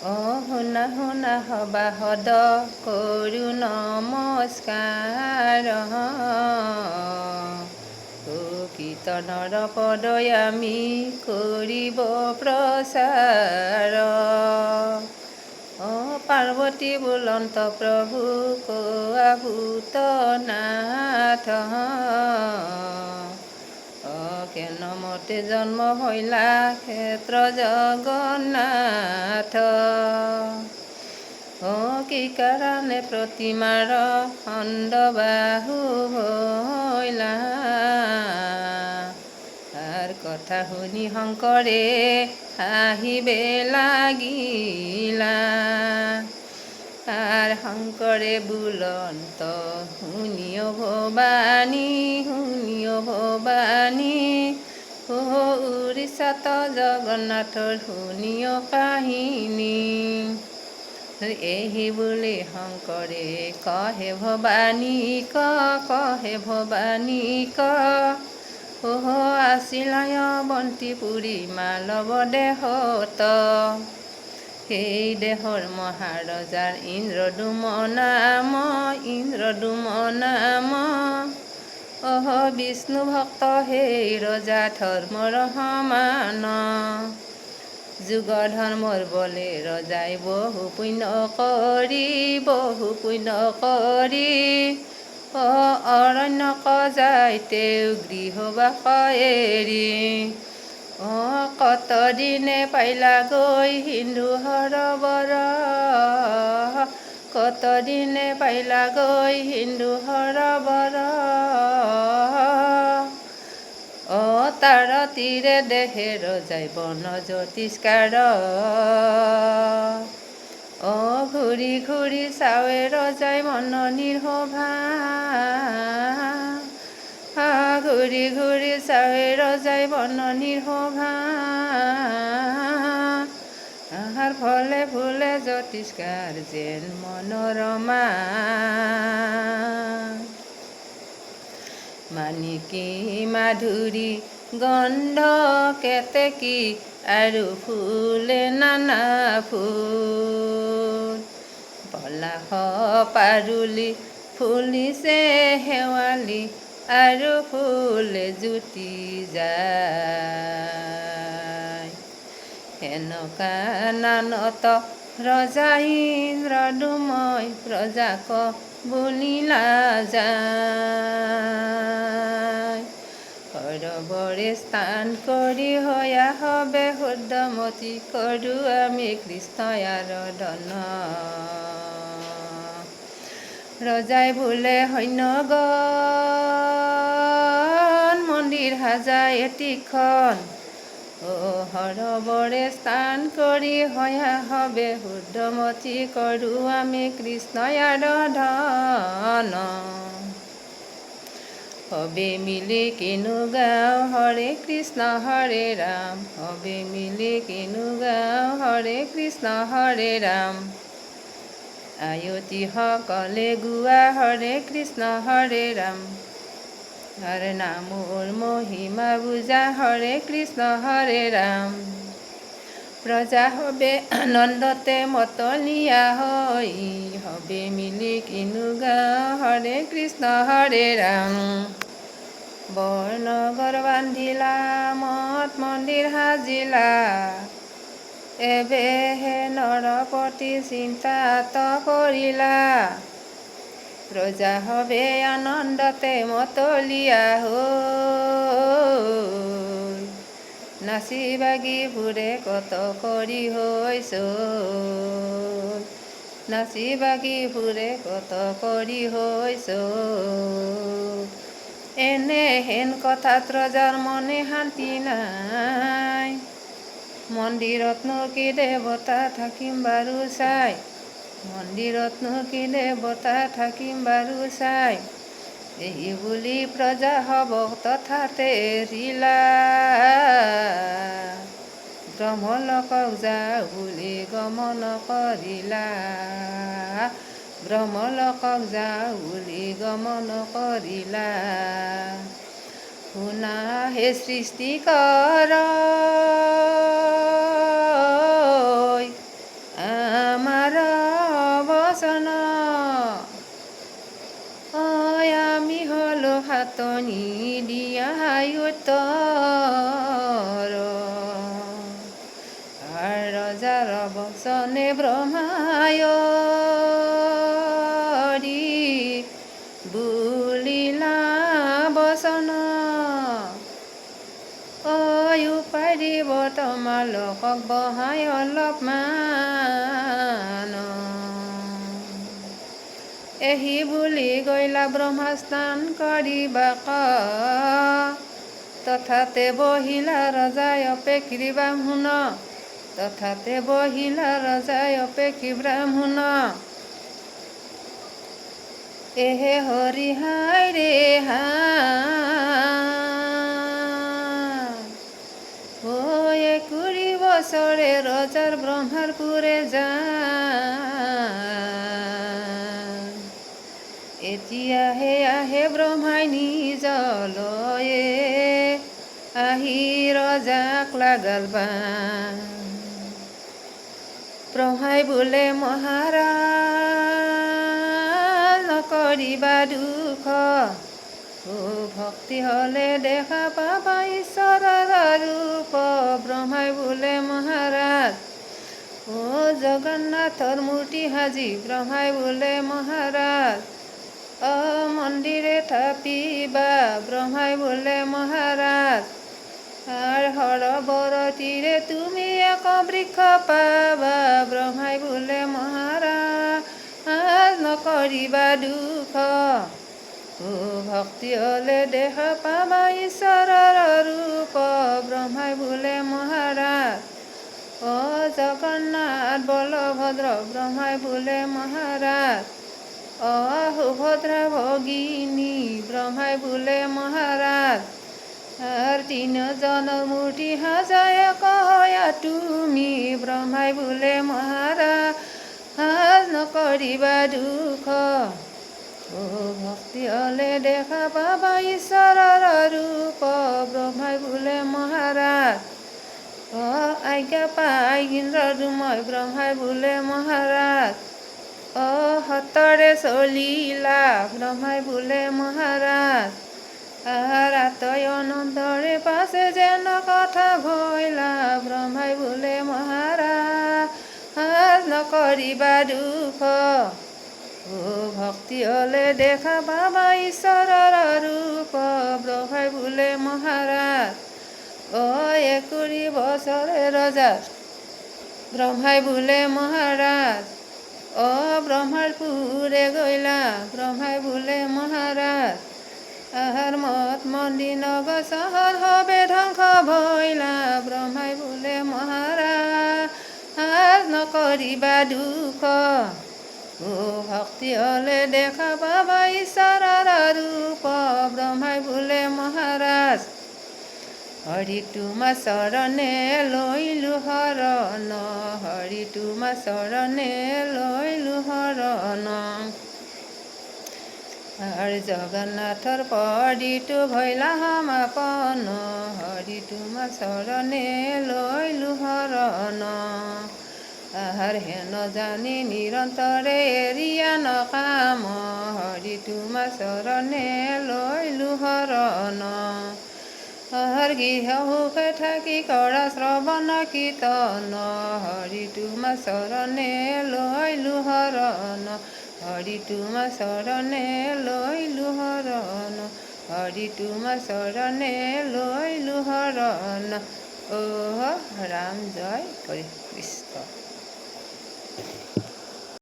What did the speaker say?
শুনা শুনা সবাহদ কৰো নমস্কাৰ। কীৰ্তনৰ পদই আমি কৰিব প্ৰচাৰ। পাৰ্বতী বুলন্ত প্ৰভু কোৱা ভূতনাথ। কেনমতে জন্ম হৈলা ক্ষেত্ৰ জগন্নাথ। কি কাৰণে প্ৰতিমাৰ খণ্ডবাহু হৈলা। কথা শুনি শংকৰে হাঁহিবে লাগিলা। শংকৰে বুলন্ত শুনিও ভবানী, শুনিও ভবানী। উৰিষ্যাত জগন্নাথৰ শুনিও কাহিনী। এই বুলি শংকৰে কহে ভবানী কহে ভবানী আছিলায় বন্তিপুৰী মালৱ দেহত। সেই দেহৰ মহাৰজাৰ ইন্দ্ৰদুম নাম, ইন্দ্ৰদুম নাম। বিষ্ণু ভক্ত সেই ৰজা ধৰ্মৰ সমান। যুগ ধৰ্মৰ বলে ৰজাই বহু পুণ্য কৰি, বহু পুণ্য কৰি। অৰণ্যক যায় তেওঁ গৃহবাস এৰি। কত দিনে পাইলাগৈ সিন্ধু সৰোবৰ, কত দিনে পাইলাগৈ সিন্ধু সৰোবৰ। তাৰ তীৰে দেহে ৰজাই বন জ্যোতিষ্কাৰ। ঘূৰি ঘূৰি চাৱে ৰজাই মন নিৰ্ভভা। ঘূৰি ঘূৰি চাৱে ৰজাই মন নিৰ্ভভা। ফলে ফুলে জ্যোতিষ্কাৰ যেন মনোৰমা। মাণিকী মাধুৰী গন্ধ কেতেকী আৰু ফুলে নানা ফুল। পলাশ পাৰুলি ফুলিছে শেৱালি আৰু ফুলে জুতি যায়। সেনকা নানত ৰজা ইন্দ্ৰদুমই প্ৰজাক বুলিলা যায়। সৰবৰে স্থান কৰি হয়া হবে শুদ্ধমতি কৰো আমি কৃষ্ণ আৰাধন। ৰজাই বোলে সৈন্যগণ মন্দিৰ সাজায় এটিখন। সৰবৰে স্থান কৰি হয়া হবে শুদ্ধমতি কৰো আমি কৃষ্ণ আৰাধন। সবে মিলি কিনো গাওঁ হৰে কৃষ্ণ হৰে ৰাম, সবে মিলি কিনো গাওঁ হৰে কৃষ্ণ হৰে ৰাম। আয়তী সকলে গোৱা হৰে কৃষ্ণ হৰে ৰাম। হৰে নামৰ মহিমা বুজা হৰে কৃষ্ণ হৰে ৰাম। প্ৰজা সবে আনন্দতে মতলীয়া হৈ, সবে মিলি কিনো গাওঁ হৰে কৃষ্ণ হৰে ৰাম। বৰনগৰ বান্ধিলা মঠ মন্দিৰ সাজিলা। এবেহে নৰপতি চিন্তাত পৰিলা। প্ৰজা সবে আনন্দতে মতলীয়া হৈ, নাচি বাগি ফুৰে কত কৰি হৈ চৈ। নাচি বাগি ফুৰে কত কৰি হৈ চৈ। এনেহেন কথাত ৰজাৰ মনে শান্তি নাই। মন্দিৰতনো কি দেৱতা থাকিম বাৰু চাই, মন্দিৰতনো কি দেৱতা থাকিম বাৰু চাই। এই বুলি প্ৰজা সবক তথাতে এৰিলা। ব্ৰহ্মলোকক যাওঁ বুলি গমন কৰিলা। ব্ৰহ্মলোকক যাওঁ বুলি গমন কৰিলা। শুনা হে সৃষ্টিকৰ, আমাৰ বচন আমি হলো হাতনি দিয়া উত্তৰ ৰজাৰ বচনে ব্ৰহ্মায় বুলিলা বচন উপায় দিব তোমালোকক বহাই অলপমান এহি বুলি গৈলা ব্ৰহ্মা স্নান কৰিবা তথাতে বহিলা ৰজাই অপেক্ষী ব্ৰাহ্মণ তথাতে বহিলা ৰজাই অপেক্ষী ব্ৰাহ্মণ এহে হৰি হাই ৰে হাই 20 বছৰে ৰজাৰ ব্ৰহ্মাৰ পুৰে এতিয়াহে আহে ব্ৰহ্মাই নিজলয়ে আহি ৰজাক লাগাল ব্ৰহ্মাই বোলে মহাৰাজ নকৰিবা দুখ ভক্তি হলে দেখা পাবা ঈশ্বৰৰ ৰূপ ব্ৰহ্মাই বোলে মহাৰাজ জগন্নাথৰ মূৰ্তি সাজি ব্ৰহ্মাই বোলে মহাৰাজ মন্দিৰে থাপিবা ব্ৰহ্মাই বোলে মহাৰাজ সৰবৰতীৰে তুমি এক বৃক্ষ পাবা ব্ৰহ্মাই বোলে মহাৰাজ নকৰিবা দুখ ভক্তি হলে দেখা পাবা ঈশ্বৰৰ ৰূপ ব্ৰহ্মাই বোলে মহাৰাজ জগন্নাথ বলভদ্ৰ ব্ৰহ্মাই বোলে মহাৰাজ সুভদ্ৰা ভগিনী ব্ৰহ্মাই বোলে মহাৰাজ 3 জনৰ মূৰ্তি সাজায় কয়া তুমি ব্ৰহ্মাই বোলে মহাৰাজ নকৰিবা দুখ ভক্তি হলে দেখা পাবা ঈশ্বৰৰ ৰূপ ব্ৰহ্মাই বোলে মহাৰাজ আজ্ঞা পাই ইন্দ্ৰদুময় ব্ৰহ্মাই বোলে মহাৰাজ সতৰে চলিলা ব্ৰহ্মাই বোলে মহাৰাজ আতয় অনন্তৰে পাছে যেন কথা ভৈলা ব্ৰহ্মাই বোলে মহাৰাজ নকৰিবা দুখ ভক্তি হলে দেখা পাবা ঈশ্বৰৰ ৰূপ ব্ৰহ্মাই বোলে মহাৰাজ 21 বছৰে ৰজা ব্ৰহ্মাই বোলে মহাৰাজ ব্ৰহ্মাৰ পুৰে গৈলা ব্ৰহ্মাই বোলে মহাৰাজ মঠ মন্দিৰ নগৰ চহৰ হবে ধ্বংস ভৈলা ব্ৰহ্মাই বোলে মহাৰাজ নকৰিবা দুখ ভক্তি হলে দেখা পাবা ঈশ্বৰৰ ৰূপ ব্ৰহ্মাই বোলে মহাৰাজ হৰি তোমাৰ চৰণে লৈলো শৰণ হৰি তোমাৰ চৰণে লৈলো শৰণ জগন্নাথৰ পদিটো ভৈলা সমাপন হৰি তোমাৰ চৰণে লৈলো শৰণ হেন জানি নিৰন্তৰে এৰিয়া নকাম হৰি তোমাৰ চৰণে লৈলো শৰণ গৃহ সুখে থাকি কৰা শ্ৰৱণ কীৰ্তন হৰি তোমাৰ চৰণে লৈলো শৰণ হৰি তোমাৰ চৰণে লৈলো শৰণ হৰি তোমাৰ চৰণে লৈলো শৰণ ৰাম জয় হৰি কৃষ্ণ।